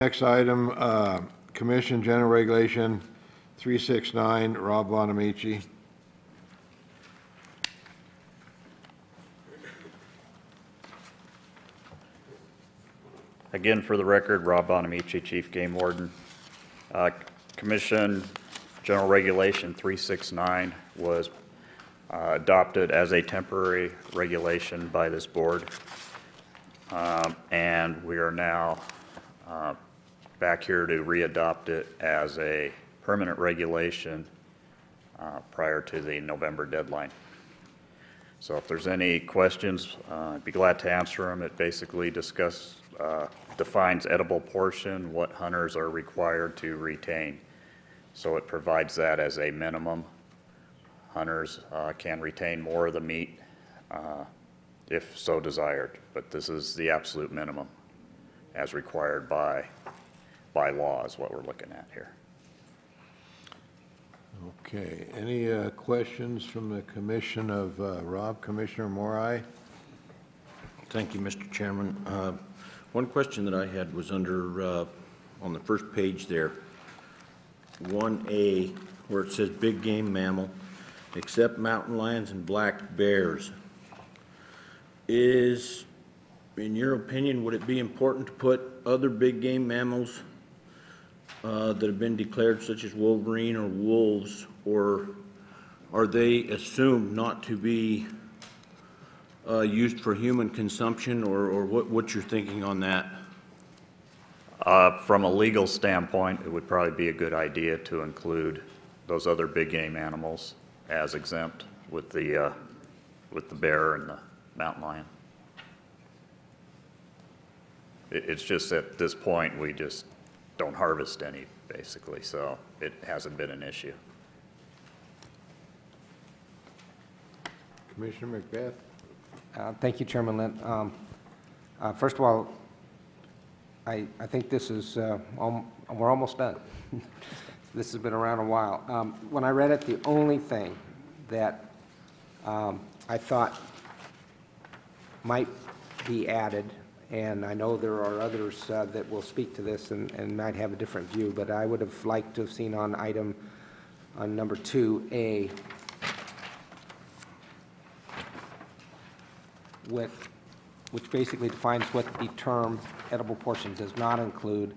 Next item, Commission General Regulation 369, Rob Buonamici. Again, for the record, Rob Buonamici, Chief Game Warden. Commission General Regulation 369 was adopted as a temporary regulation by this board, and we are now back here to re-adopt it as a permanent regulation prior to the November deadline. So if there's any questions, I'd be glad to answer them. It basically defines edible portion, what hunters are required to retain. So it provides that as a minimum. Hunters can retain more of the meat if so desired, but this is the absolute minimum as required by law is what we're looking at here. Okay, any questions from the commission of Rob? Commissioner Morai? Thank you, Mr. Chairman. One question that I had was under, on the first page there, 1A, where it says big game mammal, except mountain lions and black bears. In your opinion, would it be important to put other big game mammals that have been declared, such as wolverine or wolves, or are they assumed not to be used for human consumption, or what you're thinking on that? From a legal standpoint, it would probably be a good idea to include those other big game animals as exempt with the bear and the mountain lion. It's just at this point we just don't harvest any, basically, so it hasn't been an issue. Commissioner Macbeth? Thank you, Chairman Lent. First of all, I think this is, we're almost done. This has been around a while. When I read it, the only thing that I thought might be added, and I know there are others that will speak to this and might have a different view, but I would have liked to have seen on item on number 2A, which basically defines what the term edible portion does not include.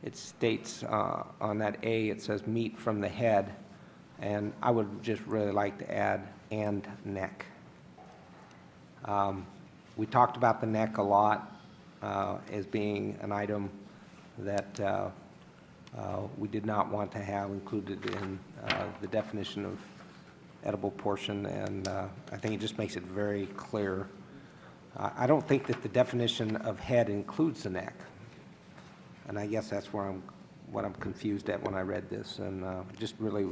It states on that A, it says meat from the head, and I would just really like to add and neck. We talked about the neck a lot as being an item that we did not want to have included in the definition of edible portion, and I think it just makes it very clear. I don't think that the definition of head includes the neck, and I guess that's where what I'm confused at when I read this, and just really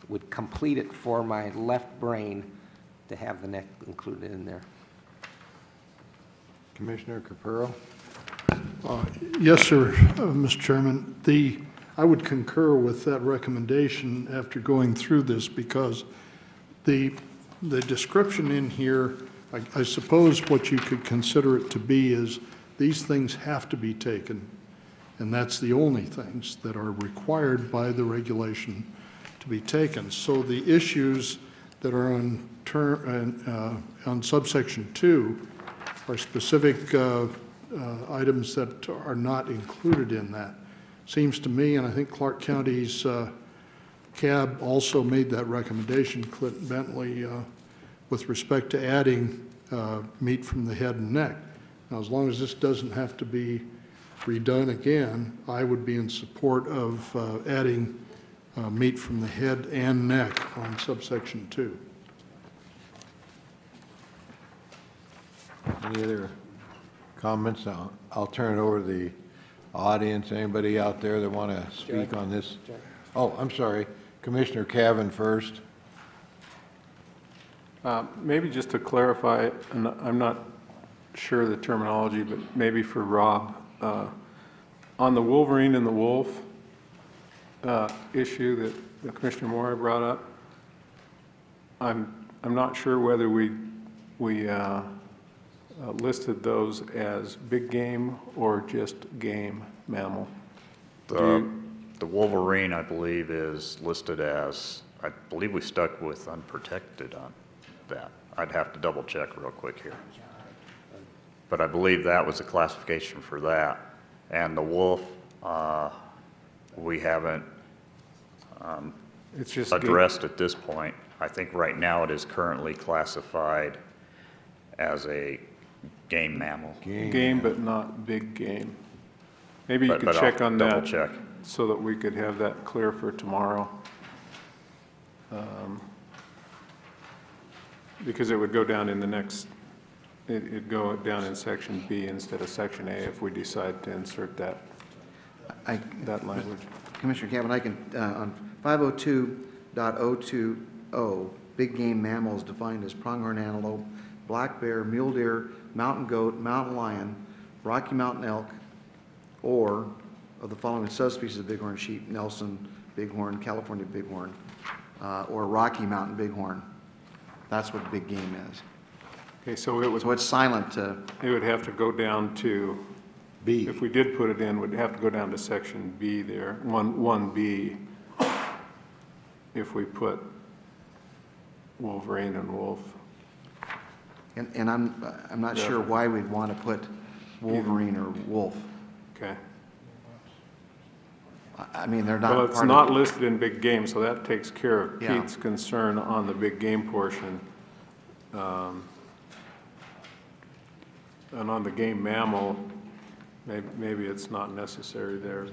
would complete it for my left brain to have the neck included in there. Commissioner Capurro? Yes, sir, Mr. Chairman. I would concur with that recommendation after going through this, because the description in here, I suppose what you could consider it to be is these things have to be taken, and that's the only things that are required by the regulation to be taken. So the issues that are on subsection 2 are specific items that are not included in that. Seems to me, and I think Clark County's CAB also made that recommendation, Clinton Bentley, with respect to adding meat from the head and neck. Now, as long as this doesn't have to be redone again, I would be in support of adding meat from the head and neck on subsection 2. Any other comments? I'll turn it over to the audience. Anybody out there that want to speak on this? Oh, I'm sorry. Commissioner Cavan first. Maybe just to clarify, and I'm not sure the terminology, but maybe for Rob, on the wolverine and the wolf issue that Commissioner Moore brought up, I'm not sure whether we listed those as big game or just game. mammal. The wolverine, I believe, is listed as, I believe we stuck with unprotected on that. I'd have to double check real quick here. But I believe that was a classification for that. And the wolf, we haven't It's just addressed at this point. I think right now it is currently classified as a game mammal. game, but not big game. Maybe you But- could but I'll check on that. double check. So that we could have that clear for tomorrow. Because it would go down in the next, it'd go down in section B instead of section A if we decide to insert that language. Commissioner Cavan, I can, on 502.020, big game mammals defined as pronghorn antelope, black bear, mule deer, mountain goat, mountain lion, Rocky Mountain elk, or of the following subspecies of bighorn sheep: Nelson bighorn, California bighorn, or Rocky Mountain bighorn. That's what big game is. Okay, so it would, So it's silent it would have to go down to, B. if we did put it in, would have to go down to section B there, 1B, if we put wolverine and wolf. and I'm not sure why we'd want to put wolverine or wolf. Okay. I mean, they're not Well, it's part not of, listed in big game, so that takes care of Yeah. Pete's concern on the big game portion. And on the game mammal, maybe it's not necessary there,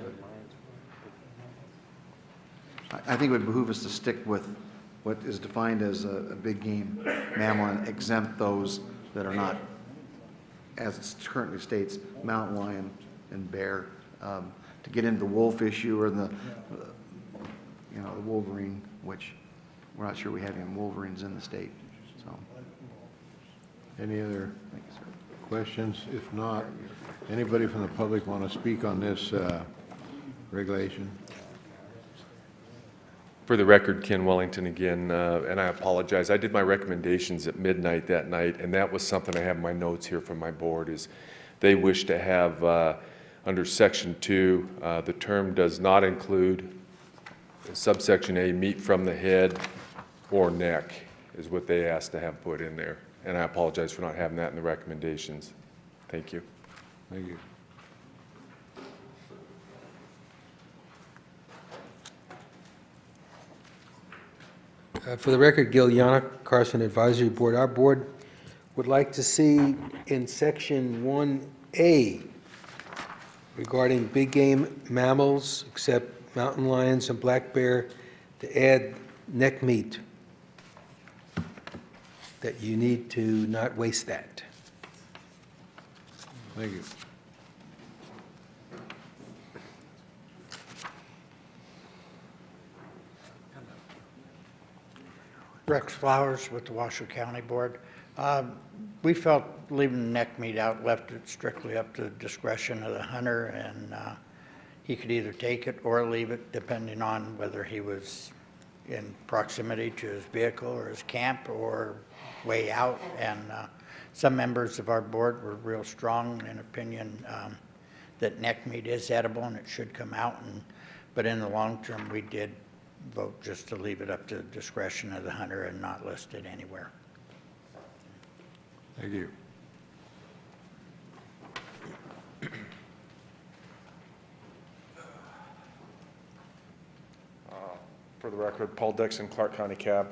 but I think it would behoove us to stick with what is defined as a big game mammal and exempt those that are not, as it currently states, mountain lion and bear. To get into the wolf issue or the wolverine, which we're not sure we have any wolverines in the state, so. Any other questions? If not, anybody from the public want to speak on this regulation? For the record, Ken Wellington again, and I apologize. I did my recommendations at midnight that night, and that was something I have in my notes here from my board, is they wish to have, under Section 2, the term does not include subsection A, meat from the head or neck, is what they asked to have put in there. And I apologize for not having that in the recommendations. Thank you. Thank you. For the record, Gil Yannick, Carson Advisory Board. Our board would like to see in Section 1A regarding big game mammals, except mountain lions and black bear, to add neck meat, that you need to not waste that. Thank you. Rex Flowers with the Washoe County Board. We felt leaving the neck meat out left it strictly up to the discretion of the hunter, and he could either take it or leave it depending on whether he was in proximity to his vehicle or his camp or way out. And some members of our board were real strong in opinion that neck meat is edible and it should come out. But in the long term, we did vote just to leave it up to the discretion of the hunter and not list it anywhere. Thank you. For the record, Paul Dixon, Clark County Cab,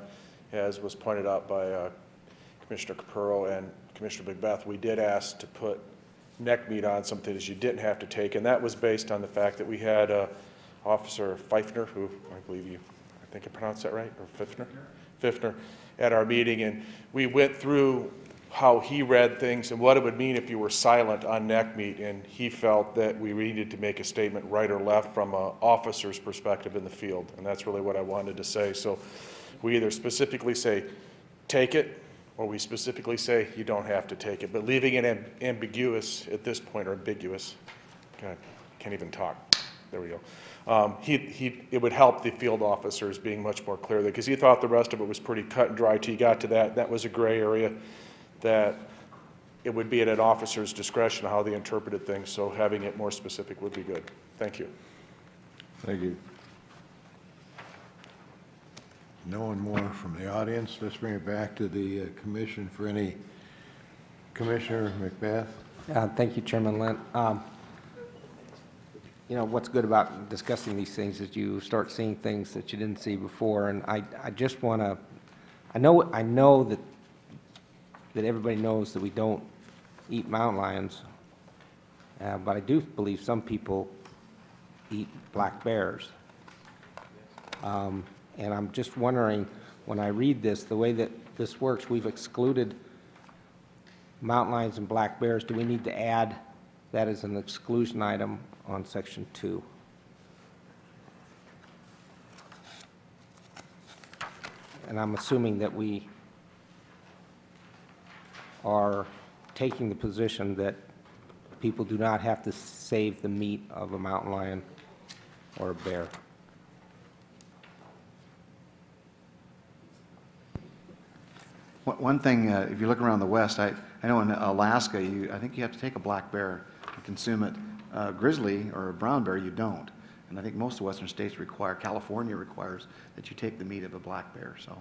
as was pointed out by Commissioner Capurro and Commissioner Bigbeth, we did ask to put neck meat on something that you didn't have to take, and that was based on the fact that we had Officer Pfeiffer, who I believe I think I pronounced that right, or Pfiffner, at our meeting, and we went through how he read things and what it would mean if you were silent on neck meat, and he felt that we needed to make a statement right or left from an officer's perspective in the field, and that's really what I wanted to say. So we either specifically say take it, or we specifically say you don't have to take it, but leaving it ambiguous at this point, or ambiguous, God, can't even talk, there we go. It would help the field officers being much more clear there, because he thought the rest of it was pretty cut and dry till you got to that. That was a gray area that it would be at an officer's discretion how they interpreted things, so having it more specific would be good. Thank you. Thank you. No one more from the audience. Let's bring it back to the commission for any. Commissioner McBath? Thank you, Chairman Lent. You know, what's good about discussing these things is you start seeing things that you didn't see before, and I just want to, I know that everybody knows that we don't eat mountain lions, but I do believe some people eat black bears. And I'm just wondering, when I read this, the way that this works, we've excluded mountain lions and black bears. Do we need to add that as an exclusion item on section 2? And I'm assuming that we are taking the position that people do not have to save the meat of a mountain lion or a bear. One thing, if you look around the West, I know in Alaska, I think you have to take a black bear and consume it. Grizzly or a brown bear, you don't. And I think most of the Western states require, California requires that you take the meat of a black bear. So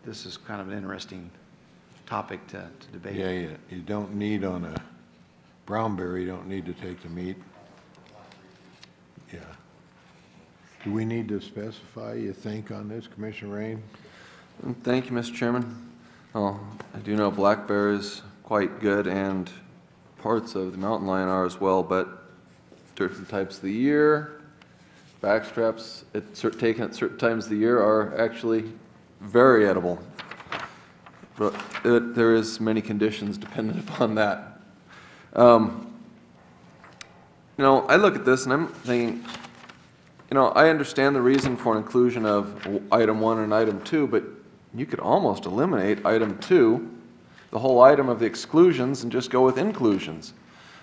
this is kind of an interesting topic to debate. Yeah, you don't need on a brown bear, you don't need to take the meat. Yeah. Do we need to specify, you think, on this, Commissioner Rain? Thank you, Mr. Chairman. Well, I do know black bear is quite good, and parts of the mountain lion are as well, but different types of the year, backstraps taken at certain times of the year are actually very edible. But there is many conditions dependent upon that. You know, I look at this and I'm thinking, you know, I understand the reason for inclusion of item 1 and item 2, but you could almost eliminate item 2, the whole item of the exclusions, and just go with inclusions.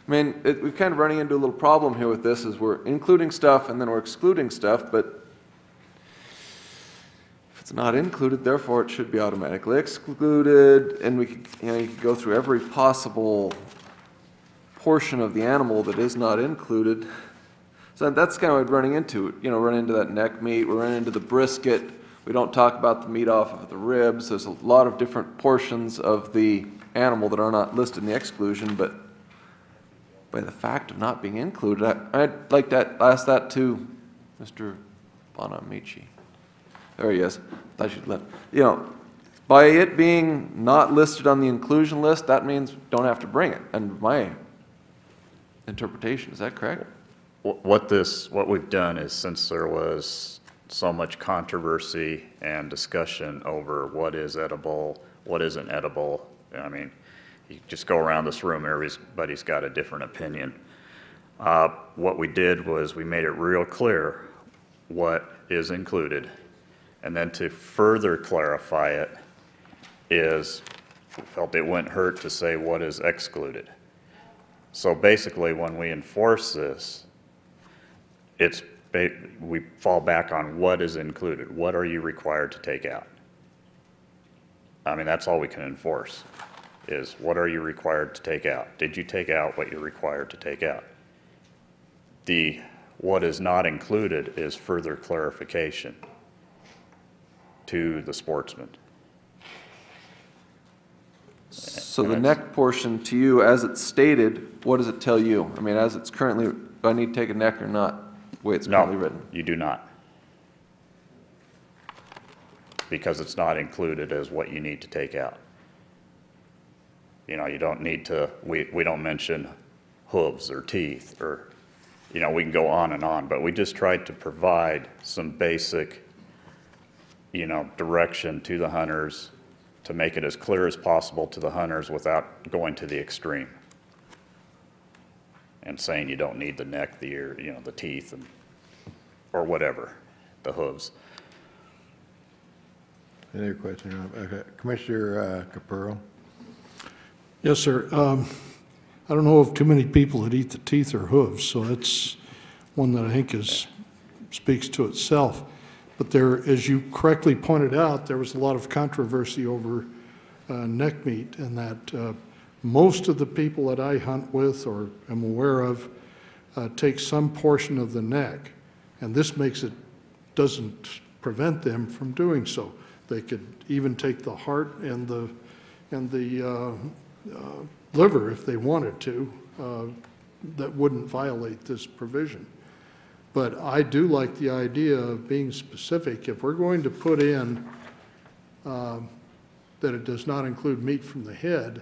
I mean, we're kind of running into a little problem here with this, is we're including stuff and then we're excluding stuff, but if it's not included, therefore it should be automatically excluded, and we could, you know, you could go through every possible portion of the animal that is not included. So that's kind of what we're running into. You know, run into that neck meat, we're running into the brisket. We don't talk about the meat off of the ribs. There's a lot of different portions of the animal that are not listed in the exclusion, but by the fact of not being included, I'd like to ask that to Mr. Buonamici. There he is. I should let, you know, by it being not listed on the inclusion list, that means don't have to bring it. And my interpretation, is that correct? What we've done is, since there was so much controversy and discussion over what is edible, what isn't edible, I mean, you just go around this room, everybody's got a different opinion. What we did was we made it real clear what is included, and then to further clarify it is, we felt it wouldn't hurt to say what is excluded. So basically, when we enforce this, we fall back on what is included. What are you required to take out? I mean, that's all we can enforce, is what are you required to take out? Did you take out what you're required to take out? What is not included is further clarification to the sportsman. So the neck portion to you, as it's stated, what does it tell you? I mean, as it's currently, do I need to take a neck or not, the way it's currently written? No, you do not. Because it's not included as what you need to take out. You know, you don't need to, we don't mention hooves or teeth, or, you know, we can go on and on, but we just tried to provide some basic, you know, direction to the hunters to make it as clear as possible to the hunters without going to the extreme and saying you don't need the neck, the ear, you know, the teeth, and, or whatever, the hooves. Any other question? Okay. Commissioner Capurro? Yes, sir. I don't know of too many people that eat the teeth or hooves, so that's one that I think speaks to itself. But there, as you correctly pointed out, there was a lot of controversy over neck meat, and that most of the people that I hunt with or am aware of take some portion of the neck, and this doesn't prevent them from doing so. They could even take the heart and the liver if they wanted to. That wouldn't violate this provision. But I do like the idea of being specific. If we're going to put in that it does not include meat from the head,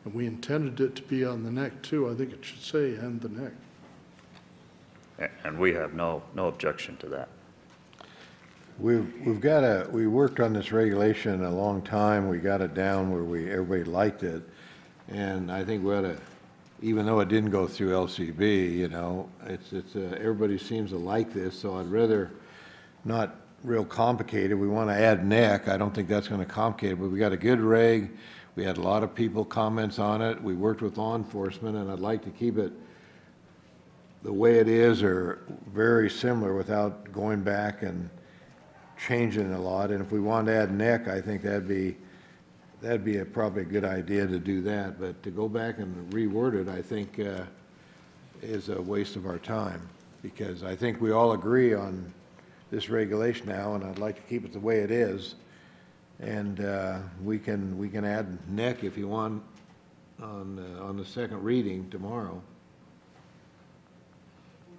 and we intended it to be on the neck too, I think it should say and the neck. And we have no objection to that. We worked on this regulation a long time. We got it down where everybody liked it. And I think we ought to, even though it didn't go through LCB, you know, everybody seems to like this, so I'd rather not real complicated. We want to add neck. I don't think that's going to complicate it, but we got a good reg. We had a lot of people comments on it. We worked with law enforcement, and I'd like to keep it the way it is or very similar without going back and changing a lot. And if we want to add neck, I think that'd be probably a good idea to do that. But to go back and reword it, I think is a waste of our time, because I think we all agree on this regulation now, and I'd like to keep it the way it is. And we can add neck if you want on the second reading tomorrow.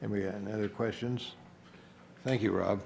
And we got any other questions? Thank you, Rob.